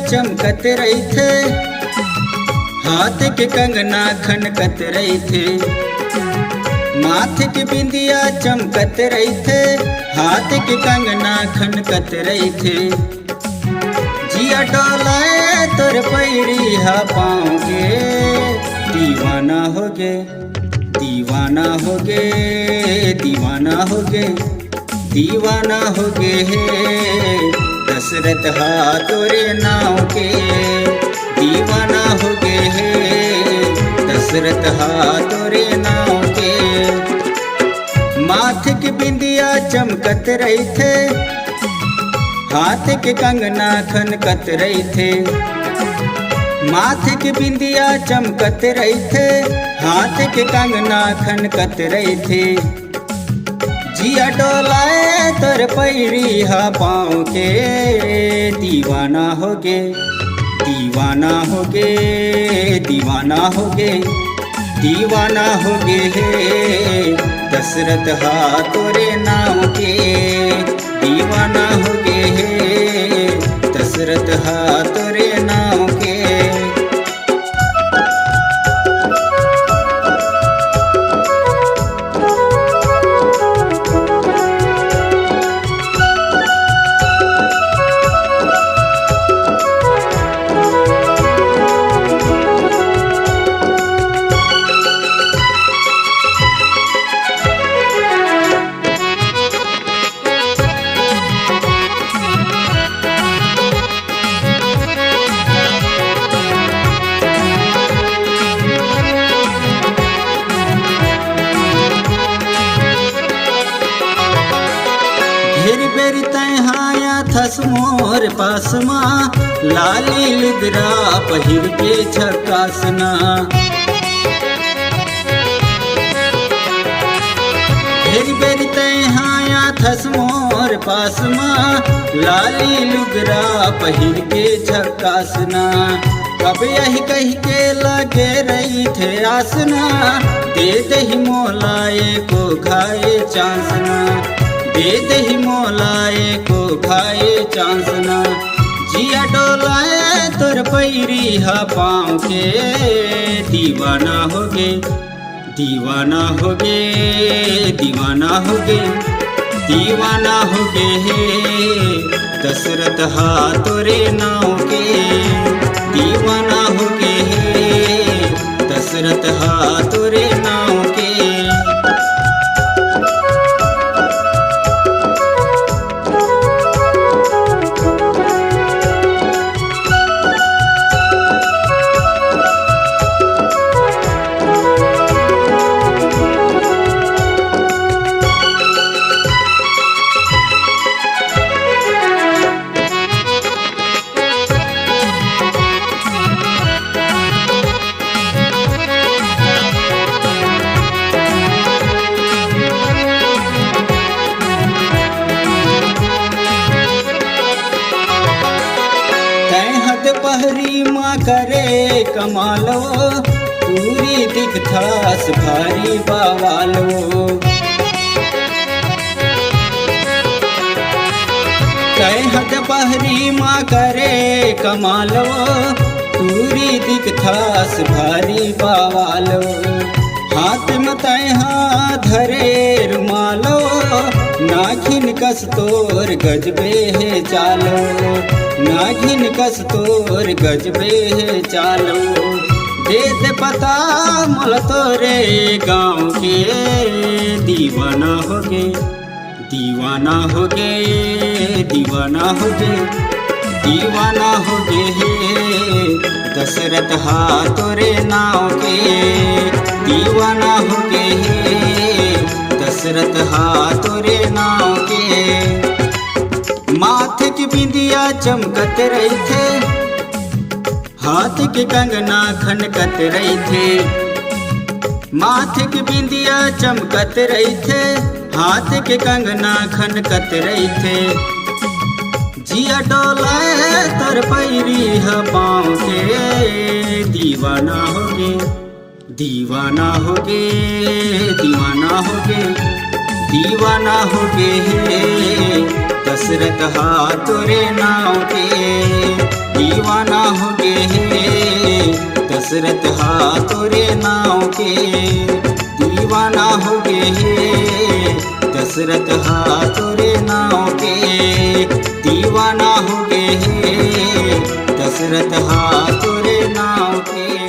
चमकत रही थे, हाथ के कंगना खनकत रही थे। माथे के बिंदिया चमकत रही थे, हाथ के कंगना खनकत रही थे। जिया डोलाए तोर पैरी हा पाँव के, दीवाना हो गे, दीवाना हो गे, दीवाना हो गे, दीवाना हो गे हे दशरथ हा तोरे नाव के, दीवाना हो गे हे दशरथ हा तोरे नाव के। माथे के बिंदिया चमकत रही थे, हाथ के कंगना खनकत रही थे। माथे के बिंदिया चमकत रही थे, हाथ के कंगना खनकत रही थे। जिया डोलाए तोर पैरी हा पाँव के, दीवाना हो गे, दीवाना हो गे, दीवाना हो गे, दीवाना हो गे हे दशरथ हा तोरे नाव के, दीवाना हो गे हे दशरथ हा तोरे नाव के। ढेर बेरी तैहाया थस मोर पासमा, लाली लुगरा पहिर के छकासना। ढेर बेरी तैहाया थस मोर पासमा, लाली लुगरा पहिर के छकासना। कब यही कही के लगे रही थे आसना, दे दही मोलाए को खाए चांसना, दे दही मोलाए को खाए चांसना। जिया डोलाए तोर पैरी हा पाँव के, दीवाना हो गे, दीवाना हो गे, दीवाना हो गे, दीवाना हो गे हे दशरथ हा तोरे नाव के, दीवाना हो गे हे दशरथ हा तोरे नाव के। पहरी माँ करे कमालो, पूरी दिखथास भारी बावालो। कहत पहरी माँ करे कमालो, पूरी दिखथास भारी बावालो। हाथ में तैहा धरे रुमालो, नाखिन कस तोर गजबे है चालो, नागिन कस तोर गजबे है चालो। दे दे पता मोल तोरे गाँव के, दीवाना हो गे, दीवाना हो गे, दीवाना हो गे, दीवाना हो गे हे दशरथ हा तोरे नाव के, दीवाना हो गे हे दशरथ हा तोरे नाव के। माथे की बिंदिया चमकत रही थे, हाथ के कंगना खनकत रही थे। माथे की बिंदिया चमकत रही थे, हाथ के कंगना खनकत रही थे। जिया डोलाए तोर पैरी हा पाँव के, दीवाना हो गे, दीवाना हो गे, दीवाना हो गे, दीवाना हो गे हे दशरथ हा तोरे नाव के, दीवाना हो गए हे दशरथ हा तोरे नाव के दीवाना हो गए हे दशरथ हा तोरे नाव के दीवाना हो गए हे दशरथ हा तोरे नाव के।